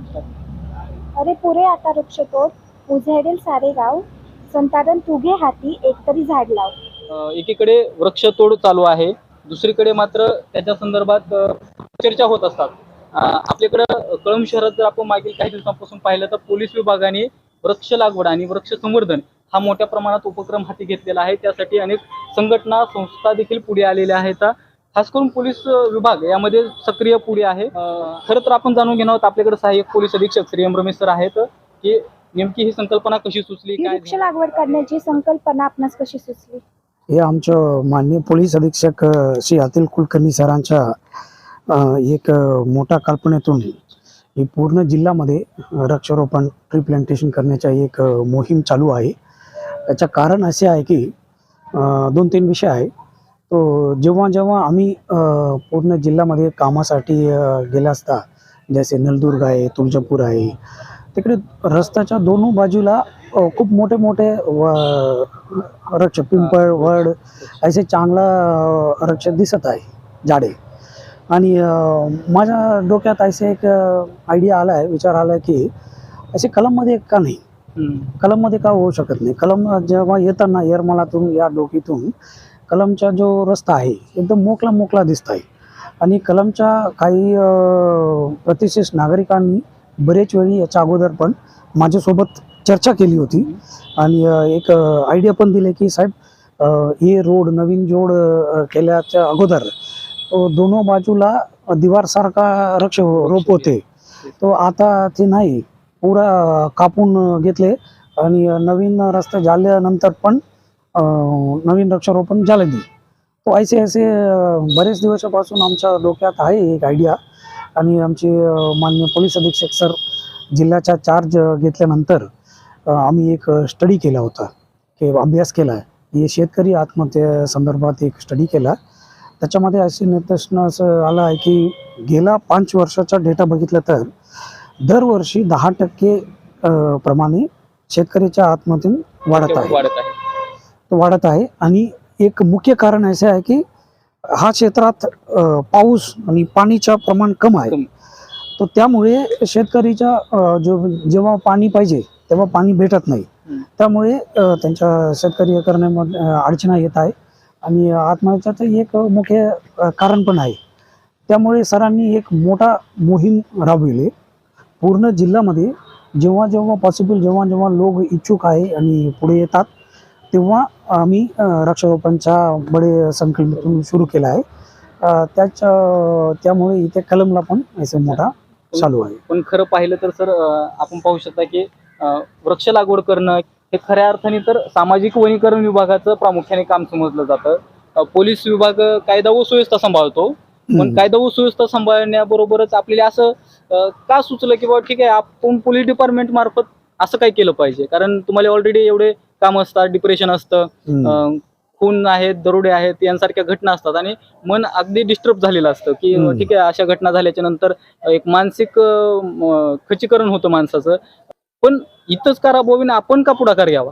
अरे पुरे आता वृक्षतोड, उझेडेल सारे गाव, संताडन तुघे हाती एकतरी झाड लाव. एकीकडे वृक्षतोड चालू आहे, दुसरीकडे मात्र त्याच्या संदर्भात चर्चा होत असतात. आपल्याकडं कळंब शहरात जर आपण मागील काही दिवसांपासून पाहिलं तर पोलीस विभागाने वृक्ष लागवड आणि वृक्ष संवर्धन हा मोठ्या प्रमाणात उपक्रम हाती घेतलेला आहे. त्यासाठी अनेक संघटना संस्था देखील पुढे आलेल्या आहेत. खास करून पोलीस विभाग यामध्ये सक्रिय पुढे आहे. खरं तर आपण जाणून घेणार आहोत, आपल्याकडे सहाय्यक पोलीस अधीक्षक श्री एम रमेश सर आहेत, की नेमकी ही संकल्पना कशी सुचली, ही काय वृक्ष लागवड करण्याची संकल्पना आपणास कशी सुचली? हे आमच्या माननीय पोलीस अधीक्षक श्री अतुल कुलकर्णी सरांच्या एक मोठ्या कल्पनेतून ही पूर्ण जिल्ह्यामध्ये वृक्षारोपण ट्री प्लांटेशन करण्याचा एक मोहीम चालू आहे. याचं कारण असे आहे की 2-3 विषय आहे. तो जेव्हा जेव्हा आम्ही पूर्ण जिल्ह्यामध्ये कामासाठी गेला असता, जसे नलदुर्ग आहे, तुळजापूर आहे, तिकडे रस्त्याच्या दोन्ही बाजूला खूप मोठे मोठे वृक्ष, पिंपळ, वड असे चांगला वृक्ष दिसत आहे झाडे. आणि माझ्या डोक्यात असे एक आयडिया आला आहे, विचार आला आहे की असे कलममध्ये का नाही, कलममध्ये का होऊ शकत नाही. कलम जेव्हा येताना येरमाळ्यातून या डोकीतून कलमचा जो रस्ता आहे एकदम मोकळा मोकळा दिसत आहे. आणि कलमच्या काही प्रतिष्ठित नागरिकांनी बरेच वेळी याच्या अगोदर पण माझ्यासोबत चर्चा केली होती आणि एक आयडिया पण दिले की साहेब हे रोड नवीन जोड केल्याच्या अगोदर दोनों बाजूला दिवारसारखा वृक्ष रोप होते, तो आता ते नाही, पुरा कापून घेतले आणि नवीन रस्ते झाल्यानंतर पण नवीन वृक्षारोपण झाले नाही. तो असे बरेच दिवसापासून आमच्या डोक्यात आहे एक आयडिया. आणि आमचे माननीय पोलीस अधीक्षक सर जिल्ह्याचा चार्ज घेतल्यानंतर आम्ही एक स्टडी केला होता, की अभ्यास केला आहे. हे शेतकरी आत्महत्या संदर्भात एक स्टडी केला. त्याच्यामध्ये असे निदर्शन असं आलं आहे की गेल्या 5 वर्षाचा डेटा बघितला तर दरवर्षी 10% प्रमाणे शेतकऱ्याच्या आत्महत्या वाढत आहे. आणि एक मुख्य कारण असे आहे की हा क्षेत्रात पाऊस आणि पाणीचं प्रमाण कम आहे. तर त्यामुळे शेतकरीच्या जेव्हा पाणी पाहिजे तेव्हा पाणी भेटत नाही. त्यामुळे त्यांच्या शेतकरी करण्यामध्ये अडचणी येत आहे आणि आत्महत्याचं एक मुख्य कारण पण आहे. त्यामुळे सरांनी एक मोठा मोहीम राबविली पूर्ण जिल्ह्यामध्ये. जेव्हा जेव्हा पॉसिबल, जेव्हा जेव्हा लोक इच्छुक आहे आणि पुढे येतात, तेव्हा आम्ही वृक्षारोपणच्या बडे संकल्पनेतून सुरू केला आहे. त्यामुळे इथे कलमला पण असं मोठा चालू आहे. पण खरं पाहिलं तर सर, आपण पाहू शकता की वृक्ष लागवड करणं हे खऱ्या अर्थाने तर सामाजिक वनीकरण विभागाचं प्रामुख्याने काम समजलं जातं. पोलीस विभाग कायदा व सुव्यवस्था सांभाळतो, पण कायदा व सुव्यवस्था सांभाळण्याबरोबरच आपल्याला असं का सुचलं की बाबा ठीक आहे, आपण पोलीस डिपार्टमेंट मार्फत असं काय केलं पाहिजे? कारण तुम्हाला ऑलरेडी एवढे काम असतात, डिप्रेशन असतं, खून आहेत, दरोडे आहेत, यांसारख्या घटना असतात आणि मन अगदी डिस्टर्ब झालेलं असतं की ठीक आहे, अशा घटना झाल्याच्या नंतर एक मानसिक खच्चीकरण होतं माणसाचं. पण इथंच का राबवावी, आपण का पुढाकार घ्यावा?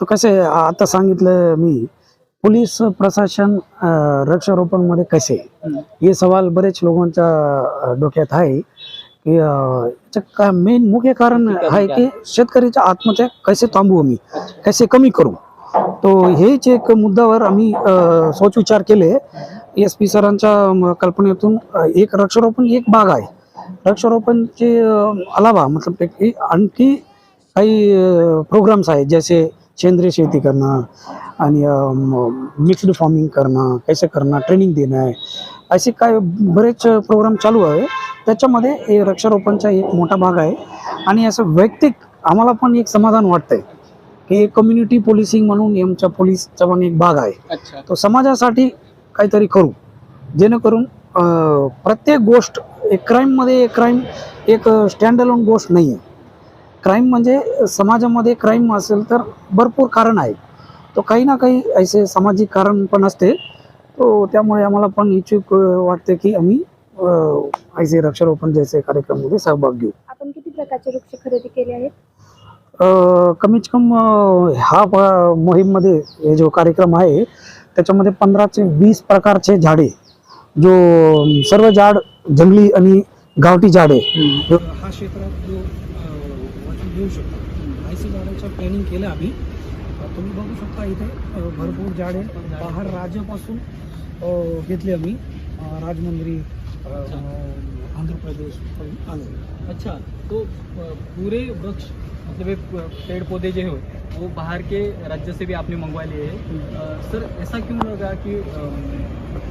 तो कसं आहे, आता सांगितलं मी, पोलीस प्रशासन वृक्षारोपण मध्ये कसे, हे सवाल बरेच लोकांच्या डोक्यात आहे की मेन मुख्य कारण आहे की शेतकऱ्याच्या आत्महत्या कसे थांबवू, आम्ही कसे कमी करू. तो हेच एक मुद्द्यावर आम्ही सोच-विचार केले. SP सरांच्या कल्पनेतून एक वृक्षारोपण एक बाग आहे. वृक्षारोपणचे अलावा मतलब आणखी काही प्रोग्राम्स आहेत, जसे सेंद्रिय शेती करणं आणि मिक्स्ड फार्मिंग करणं, कैसे करणं, ट्रेनिंग देणं आहे, असे काय बरेच प्रोग्राम चालू आहे. त्याच्यामध्ये हे वृक्षारोपणचा एक मोठा भाग आहे. आणि असं वैयक्तिक आम्हाला पण एक समाधान वाटतंय की कम्युनिटी पोलिसिंग म्हणून आमच्या पोलीसचा पण एक भाग आहे. तो समाजासाठी काहीतरी करू, जेणेकरून प्रत्येक गोष्ट एक क्राईममध्ये एक स्टँड अलोन गोष्ट नाही आहे. क्राईम म्हणजे समाजामध्ये क्राईम असेल तर भरपूर कारण आहे, तो काही ना काही असे सामाजिक कारण पण असते. तो त्यामुळे आम्हाला पण इच्छुक वाटते की आम्ही ऐसे वृक्षारोपण जैसे कार्यक्रमामध्ये सहभाग घेऊ. आपण किती प्रकारचे वृक्ष खरेदी केले आहेत? कमीत कम हा मोहीममध्ये हे जो कार्यक्रम आहे त्याच्यामध्ये 15 ते 20 प्रकारचे झाडे, जो सर्व झाड जंगली आणि गावठी झाडे हा क्षेत्रात जो वाचून घेऊ शकतो आय सी झाडाचं प्लॅनिंग केलं आम्ही. तुम्ही बघू शकता इथे भरपूर झाडे बाहेर राज्यापासून घेतले आम्ही. राजमंद्री आंध्र प्रदेश आलो. अच्छा, तो पूरे वृक्ष मतलब ये पेड़ पौधे जो है वो बाहर के राज्य से भी आपने मंगवा लिए हैं. सर ऐसा क्यों लगा कि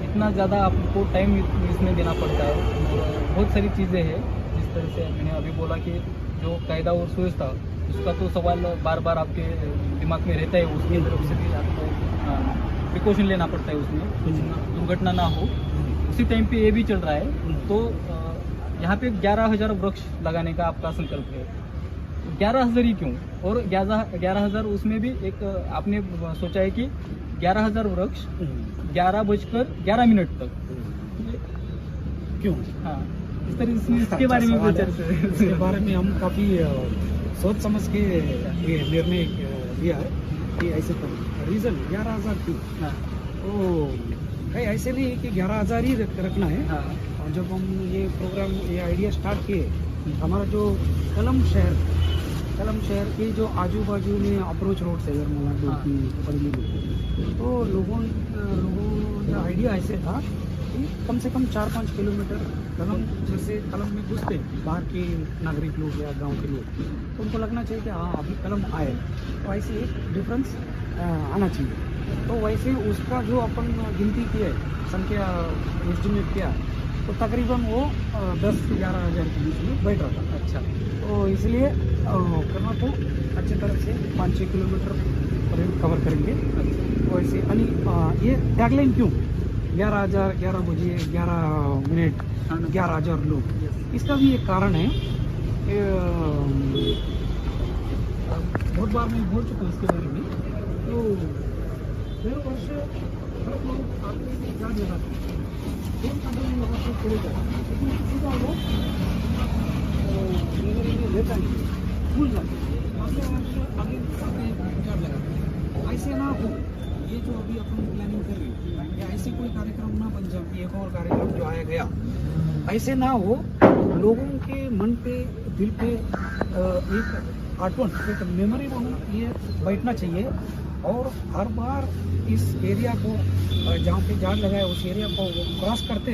इतना ज़्यादा आपको टाइम इसमें देना पड़ता है और बहुत सारी चीज़ें हैं जिस तरह से मैंने अभी बोला कि जो कायदा और सुव्यवस्था उसका तो सवाल बार बार आपके दिमाग में रहता है, उसकी तरफ से भी आपको प्रिकॉशन लेना पड़ता है उसमें दुर्घटना ना हो. उसी टाइम पे ये भी चल रहा है तो यहाँ पे 11,000 वृक्ष लगाने का आपका संकल्प है. 11,000 ही क्यों? और 11,000 उसमें भी एक आपने सोचा है कि 11,000 वृक्ष 11:11 तक क्यों? हाँ, इस तरह से इसके बारे में सवाल है. विचार इसके बारे में हम काफ़ी सोच समझ के ये निर्णय लिया है कि ऐसे करो. रीज़न 11,000 क्यों? हाँ, तो कहीं ऐसे नहीं है कि 11,000 ही रखना है. हाँ, और जब हम ये प्रोग्राम ये आइडिया स्टार्ट किए, हमारा जो कलम शहर के जो आजू बाजू में अप्रोच रोड से हाँ. तो लोगों का आइडिया ऐसे था कि कम से कम 4-5 किलोमीटर कलम में घुसते बाहर के नागरिक लोग या गांव के लोग, तो उनको लगना चाहिए कि हाँ अभी कलम आए, तो ऐसे एक डिफरेंस आना चाहिए. तो वैसे उसका जो अपन गिनती की है, संख्या एस्टिमेट किया, तो तकरीबन वो 10-11 हज़ार के बीच में बैठ रहा था. अच्छा, तो इसलिए करना तो अच्छी तरह से 5-6 किलोमीटर कवर करेंगे. तो ऐसे आणि ये टैगलाइन क्यों 11,000 11 बजे 11 मिनट 11,000 लोग, इसका भी एक कारण है. बहुत बार मैं बोल चुका हूँ इसके बारे में. तो हर वर्ष हर लोग आते हैं क्या जगह दोन कंट्री लोगों से पूरे लेकिन सीधा वो लेता नहीं, भूल जाते. अगले वर्ष आगे विचार लगा ऐसे ना हो. ये जो अभी अपन प्लानिंग कर रहे हैं या ऐसे कोई कार्यक्रम ना बन जाए कि एक और कार्यक्रम जो आया गया ऐसे ना हो. लोगों के मन पे दिल पे एक आटवन एक मेमोरी बनूं ये बैठना चाहिए. और हर बार इस एरिया को जहाँ पे झाड़ लगाए उस एरिया को वो क्रॉस करते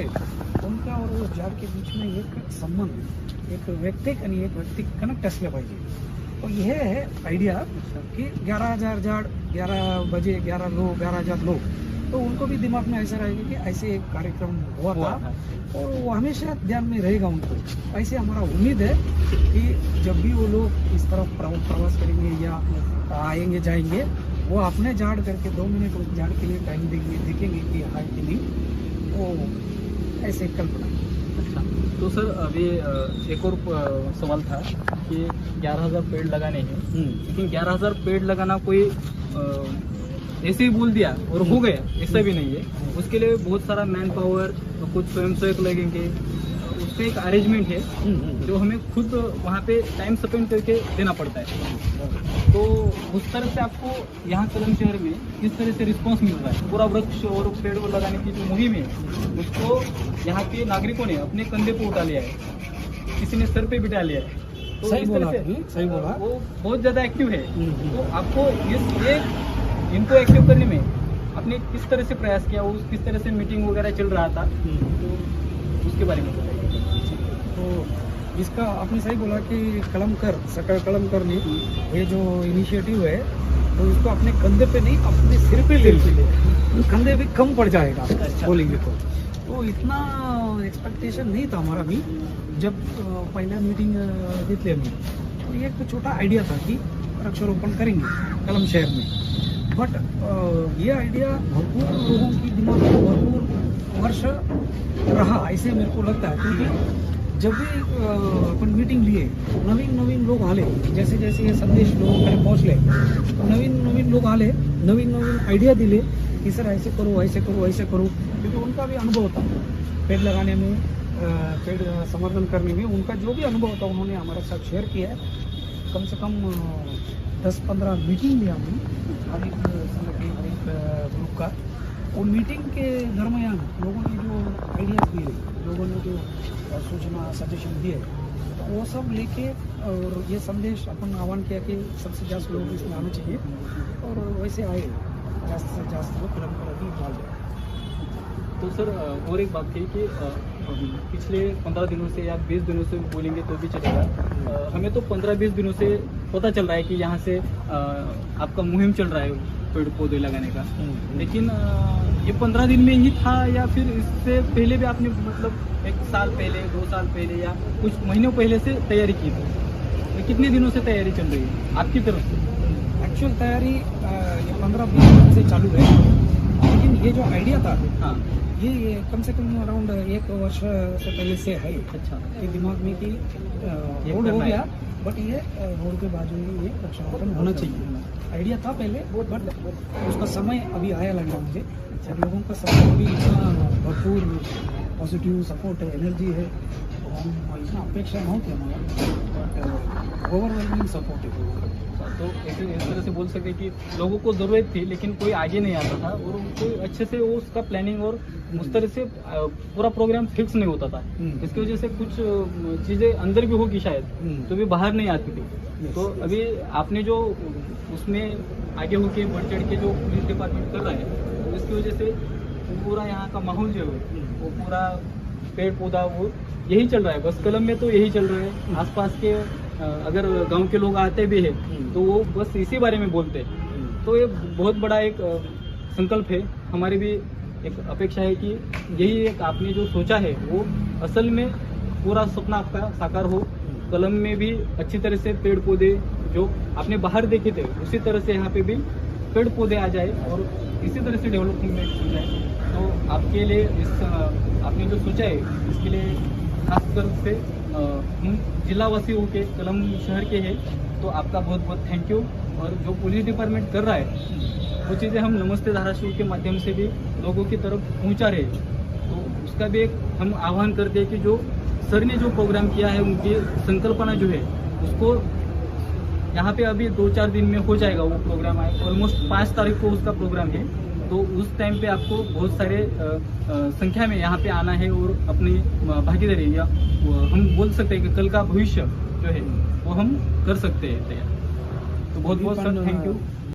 उनका और उस झाड़ के बीच में एक संबंध एक व्यक्तिक आणि एक व्यक्तिक कनेक्ट असले पाहिजे. तो यह है आइडिया कि 11,000 झाड़ 11 बजे 11 लोग 11,000 लोग, तो उनको भी दिमाग में ऐसा रहेगा कि ऐसे एक कार्यक्रम हुआ था और वो हमेशा ध्यान में रहेगा उनको. ऐसे हमारा उम्मीद है कि जब भी वो लोग इस तरफ प्रवास करेंगे या आएंगे जाएंगे, वो अपने झाड़ करके 2 मिनट उस झाड़ के लिए टाइम देंगे, देखेंगे कि हाँ कि नहीं. वो ऐसे कल्पना. अच्छा, तो सर अभी एक और सवाल था कि 11,000 पेड़ लगाने हैं, लेकिन 11,000 पेड़ लगाना कोई ऐसे ही बोल दिया और हो गया ऐसा भी नहीं है. उसके लिए बहुत सारा मैन पावर, कुछ स्वयंसेवक लगेंगे, उसका एक अरेंजमेंट है जो हमें खुद वहाँ पे टाइम स्पेंड करके देना पड़ता है. तो उस तरह से आपको यहाँ कलम शहर में किस तरह से रिस्पांस मिल रहा है? पूरा वृक्ष और पेड़ को लगाने की जो मुहिम है उसको यहाँ के नागरिकों ने अपने कंधे पे उठा लिया है, किसी ने सर पे बिठा लिया है. तो सही इस तरह बोला से आपने, सही बोला. वो बहुत ज़्यादा एक्टिव है. तो आपको इनको एक्टिव करने में आपने किस तरह से प्रयास किया, उस किस तरह से मीटिंग वगैरह चल रहा था, तो उसके बारे में बताइए. तो इसका आपने सही बोला कि सकल कलमकर ने ये जो इनिशिएटिव है तो इसको अपने कंधे पे नहीं अपने सिर पे ले लीजिए. कंधे भी कम पड़ जाएगा बोलेंगे तो इतना एक्सपेक्टेशन नहीं था हमारा भी. जब पहला मीटिंग घेतली आम्ही तो ये एक छोटा आइडिया था कि वृक्षारोपण करेंगे कलम शहर में. बट ये आइडिया भरपूर लोगों की दिमाग में भरपूर वर्ष रहा ऐसे मेरे को लगता है. क्योंकि जब भी अपन मीटिंग लिए नवीन लोग आले, जैसे जैसे ये संदेश लोगों पोहोचले नवीन लोग आले, नवीन आइडिया दिले कि सर ऐसे करो ऐसे करो ऐसे करो. क्योंकि उनका भी अनुभव था पेड़ लगाने में, पेड़ संवर्धन करने में, उनका जो भी अनुभव था उन्होंने हमारे साथ शेयर किया है. कम से कम 10-15 मीटिंग लिया हमने एक ग्रुप का. और मीटिंग के दरमियान लोगों ने जो आइडियाज दिए लोगों ने जो सूचना सजेशन दिए तो वो सब लेके और ये संदेश अपन आह्वान किया कि सबसे ज़्यादा लोग इसमें आना चाहिए और वैसे आए ज़्यादा से ज़्यादा लोग कलम पर अभी डाल रहे। तो सर और एक बात थी कि पिछले 15 दिनों से या 20 दिनों से बोलेंगे तो भी चलेगा, हमें तो 15-20 दिनों से पता चल रहा है कि यहाँ से आपका मुहिम चल रहा है पेड़ पौधे लगाने का, लेकिन ये 15 दिन में ही था या फिर इससे पहले भी आपने मतलब 1 साल पहले 2 साल पहले या कुछ महीनों पहले से तैयारी की थी? ये कितने दिनों से तैयारी चल रही है आपकी तरफ से? एक्चुअल तैयारी ये 15-20 दिन से चालू है, लेकिन ये जो आइडिया था हाँ, ये कम से कम अराउंड 1 वर्ष से पहले से है। अच्छा, ये दिमाग में कि रोड हो गया बट ये रोड के बाजू में ये वृक्षारोपण होना चाहिए। आइडिया था पहले बट उसका समय अभी आया लग रहा मुझे। सब लोगों का सपोर्ट भी इतना भरपूर पॉजिटिव सपोर्ट है, एनर्जी है, हम इतना अपेक्षा नहोती हमारा बट ओवरवेलमिंग सपोर्ट है। तो ऐसे इस तरह से बोल सकते कि लोगों को ज़रूरत थी लेकिन कोई आगे नहीं आता था और उनको अच्छे से वो उसका प्लानिंग और उस तरह से पूरा प्रोग्राम फिक्स नहीं होता था। इसकी वजह से कुछ चीज़ें अंदर भी होगी शायद तो भी बाहर नहीं आती थी। तो अभी आपने जो उसमें आगे होके बढ़ चढ़ के जो पुलिस डिपार्टमेंट कर रहा है तो इसकी वजह से पूरा यहाँ का माहौल जो है वो पूरा पेड़ पौधा वो यही चल रहा है। बस कलम में तो यही चल रहा है, आसपास के अगर गांव के लोग आते भी हैं तो वो बस इसी बारे में बोलते हैं। तो ये बहुत बड़ा एक संकल्प है, हमारी भी एक अपेक्षा है कि यही एक आपने जो सोचा है वो असल में पूरा सपना आपका साकार हो। कलम में भी अच्छी तरह से पेड़ पौधे जो आपने बाहर देखे थे उसी तरह से यहाँ पे भी पेड़ पौधे आ जाए और इसी तरह से डेवलपमेंट हो जाए। तो आपके लिए इस आपने जो सोचा है इसके लिए खासकर से हम जिलावासी होके कलम शहर के हैं तो आपका बहुत बहुत थैंक यू। और जो पुलिस डिपार्टमेंट कर रहा है वो चीज़ें हम नमस्ते धाराशिव के माध्यम से भी लोगों की तरफ पहुंचा रहे हैं। तो उसका भी एक हम आह्वान करते हैं कि जो सर ने जो प्रोग्राम किया है उनकी संकल्पना जो है उसको यहाँ पे अभी 2-4 दिन में हो जाएगा वो प्रोग्राम है। ऑलमोस्ट 5 तारीख को उसका प्रोग्राम है तो उस टाइम पे आपको बहुत सारे संख्या में यहाँ पे आना है और अपनी भागीदारी या हम बोल सकते हैं कि कल का भविष्य जो है वो हम कर सकते हैं तैयार। तो बहुत बहुत सर थैंक यू।